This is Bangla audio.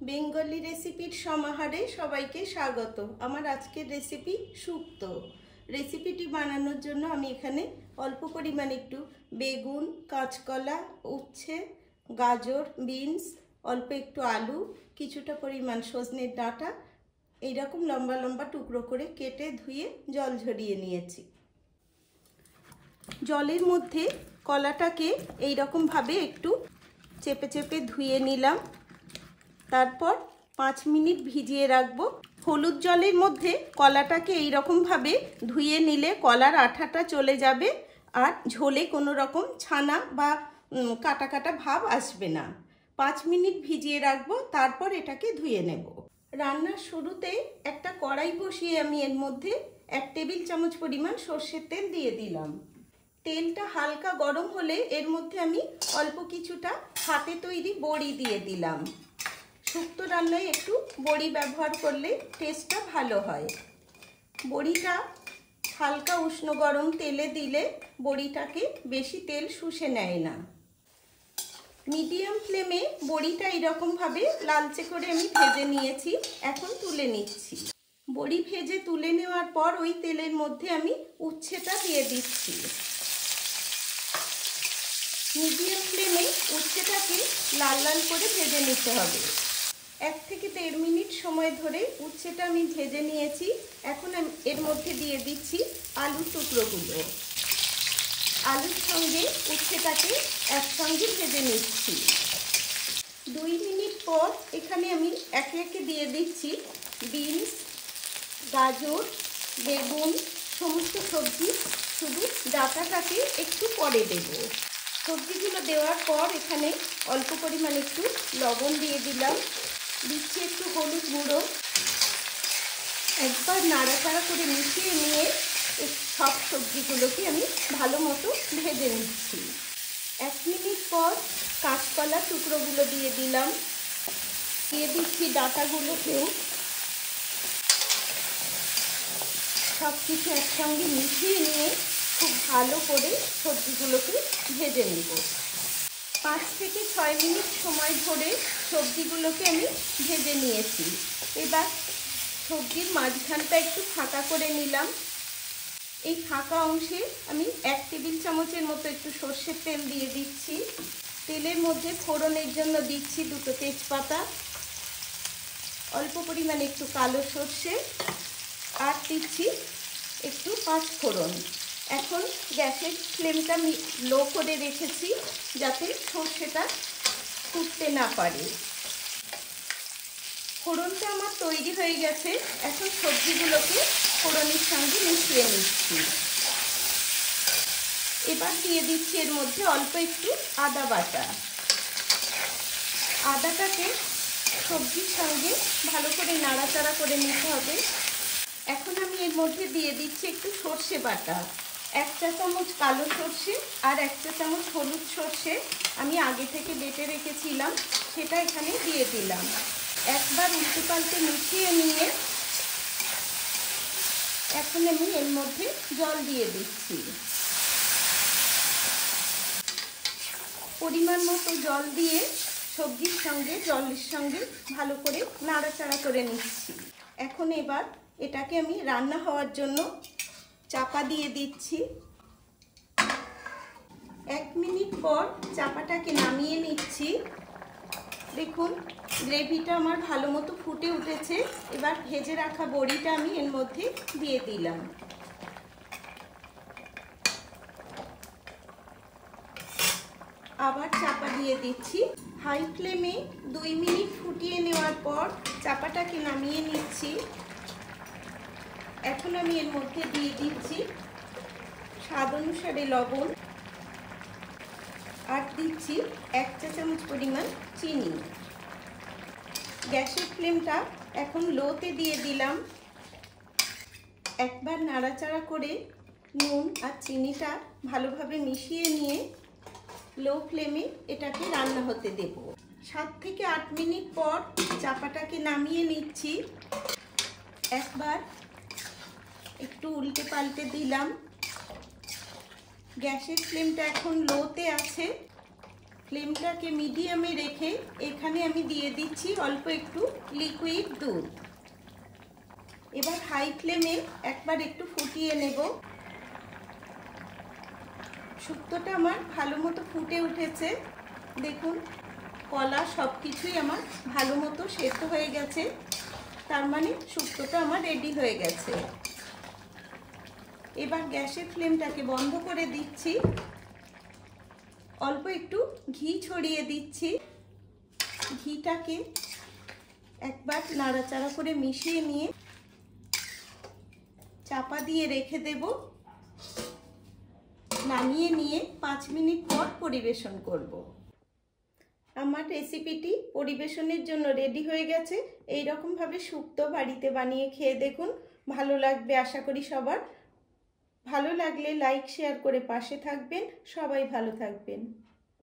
বেঙ্গলি রেসিপির সমাহারে সবাইকে স্বাগত। আমার আজকের রেসিপি শুক্তো। রেসিপিটি বানানোর জন্য আমি এখানে অল্প পরিমাণে একটু বেগুন, কাঁচকলা, উচ্ছে, গাজর, বিনস, অল্প একটু আলু, কিছুটা পরিমাণ সজনের ডাঁটা এইরকম লম্বা লম্বা টুকরো করে কেটে ধুয়ে জল ঝরিয়ে নিয়েছি। জলের মধ্যে কলাটাকে এইরকমভাবে একটু চেপে চেপে ধুয়ে নিলাম। তারপর 5 মিনিট ভিজিয়ে রাখবো। হলুদ জলের মধ্যে কলাটাকে এইরকমভাবে ধুয়ে নিলে কলার আঠাটা চলে যাবে আর ঝোলে কোনো রকম ছানা বা কাটা কাটা ভাব আসবে না। 5 মিনিট ভিজিয়ে রাখবো, তারপর এটাকে ধুয়ে নেব। রান্নার শুরুতে একটা কড়াই বসিয়ে আমি এর মধ্যে 1 টেবিল চামচ পরিমাণ সর্ষের তেল দিয়ে দিলাম। তেলটা হালকা গরম হলে এর মধ্যে আমি অল্প কিছুটা হাতে তৈরি বড়ি দিয়ে দিলাম। শুক্তো রান্নায় একটু বড়ি ব্যবহার করলে টেস্টটা ভালো হয়। বড়িটা হালকা উষ্ণ গরম তেলে দিলে বড়িটাকে বেশি তেল শুষে নেয় না। মিডিয়াম ফ্লেমে বড়িটা এরকমভাবে লালচে করে আমি ভেজে নিয়েছি। এখন তুলে নিচ্ছি। বড়ি ভেজে তুলে নেওয়ার পর ওই তেলের মধ্যে আমি উচ্ছেটা দিয়ে দিচ্ছি। মিডিয়াম ফ্লেমে উচ্ছেটাকে লাল লাল করে ভেজে নিতে হবে। 1 থেকে 1.5 মিনিট সময় ধরে উচ্ছেটা আমি ভেজে নিয়েছি। এখন আমি এর মধ্যে দিয়ে দিচ্ছি আলুর টুকরোগুলো। আলুর সঙ্গে উচ্ছেটাকে একসঙ্গে ভেজে নিচ্ছি। 2 মিনিট পর এখানে আমি একে একে দিয়ে দিচ্ছি বিনস, গাজর, বেগুন, সমস্ত সবজি। শুধু ডাঁটাটাকে একটু পরে দেব। সবজিগুলো দেওয়ার পর এখানে অল্প পরিমাণে একটু লবণ দিয়ে দিলাম, দিচ্ছি একটু হলুদ গুঁড়ো। একবার নাড়াচাড়া করে মিশিয়ে নিয়ে সব সবজিগুলোকে আমি ভালো মতো ভেজে নিচ্ছি। 1 মিনিট পর কাঁচকলা টুকরোগুলো দিয়ে দিলাম, দিয়ে দিচ্ছি ডাঁটাগুলোকেও। সব কিছু একসঙ্গে মিশিয়ে নিয়ে খুব ভালো করে সবজিগুলোকে ভেজে নেব। 5 থেকে 6 মিনিট সময় ধরে সবজিগুলোকে আমি ভেজে নিয়েছি। এবার সবজির মাঝখানটা একটু ফাঁকা করে নিলাম। এই ফাঁকা অংশে আমি 1 টেবিল চামচের মতো একটু সর্ষের তেল দিয়ে দিচ্ছি। তেলের মধ্যে ফোড়নের জন্য দিচ্ছি 2টো তেজপাতা, অল্প পরিমাণে একটু কালো সর্ষে আর দিচ্ছি একটু 5 ফোড়ন। এখন গ্যাসের ফ্লেমটা লো করে রেখেছি যাতে সর্ষেটা ফুটতে না পারে। ফোড়নটা আমার তৈরি হয়ে গেছে। এখন সবজিগুলোকে ফোড়নের সঙ্গে মিশিয়ে নিচ্ছি। এবার দিয়ে দিচ্ছি এর মধ্যে অল্প একটু আদা বাটা। আদাটাকে সবজির সঙ্গে ভালো করে নাড়াচাড়া করে নিতে হবে। এখন আমি এর মধ্যে দিয়ে দিচ্ছি একটু সর্ষে বাটা। 1 চা চামচ কালো সর্ষে আর 1 চা চামচ হলুদ সর্ষে আমি আগে থেকে বেটে রেখেছিলাম, সেটা এখানে দিয়ে দিলাম। একবার উল্টে পাল্টে মিশিয়ে নিয়ে এখন আমি এর মধ্যে জল দিয়ে দিচ্ছি। পরিমাণ মতো জল দিয়ে সবজির সঙ্গে জলের সঙ্গে ভালো করে নাড়াচাড়া করে নিচ্ছি। এখন এবার এটাকে আমি রান্না হওয়ার জন্য চাপা দিয়ে দিচ্ছি। 1 মিনিট পর চাপাটাকে নামিয়ে নিচ্ছি। দেখুন গ্রেভিটা আমার ভালো মতো ফুটে উঠেছে। এবার ভেজে রাখা বড়িটা আমি এর মধ্যে দিয়ে দিলাম। আবার চাপা দিয়ে দিচ্ছি। হাই ফ্লেমে 2 মিনিট ফুটিয়ে নেওয়ার পর চাপাটাকে নামিয়ে নিচ্ছি। এখন আমি এর মধ্যে দিয়ে দিচ্ছি স্বাদ অনুসারে লবণ আর দিচ্ছি 1 চা চামচ পরিমাণ চিনি। গ্যাসের ফ্লেমটা এখন লোতে দিয়ে দিলাম। একবার নাড়াচাড়া করে নুন আর চিনিটা ভালোভাবে মিশিয়ে নিয়ে লো ফ্লেমে এটাকে রান্না হতে দেব। 7 থেকে 8 মিনিট পর চাপাটাকে নামিয়ে নিচ্ছি। একবার একটু উল্টে পাল্টে দিলাম। গ্যাসের ফ্লেমটা এখন লোতে আছে। ফ্লেমটাকে মিডিয়ামে রেখে এখানে আমি দিয়ে দিচ্ছি অল্প একটু লিকুইড দুধ। এবার হাই ফ্লেমে একবার একটু ফুটিয়ে নেব। শুক্তোটা আমার ভালো মতো ফুটে উঠেছে। দেখুন কলা সব কিছুই আমার ভালো মতো সেদ্ধ হয়ে গেছে, তার মানে শুক্তোটা আমার রেডি হয়ে গেছে। এবার গ্যাসের ফ্লেমটাকে বন্ধ করে দিচ্ছি, অল্প একটু ঘি ছড়িয়ে দিচ্ছি। ঘিটাকে একবার নাড়াচাড়া করে মিশিয়ে নিয়ে চাপা দিয়ে রেখে দেব। নামিয়ে নিয়ে 5 মিনিট পর পরিবেশন করব। আমার রেসিপিটি পরিবেশনের জন্য রেডি হয়ে গেছে। এই রকম ভাবে শুক্তো বাড়িতে বানিয়ে খেয়ে দেখুন, ভালো লাগবে আশা করি সবার। ভালো লাগলে লাইক শেয়ার করে পাশে থাকবেন। সবাই ভালো থাকবেন।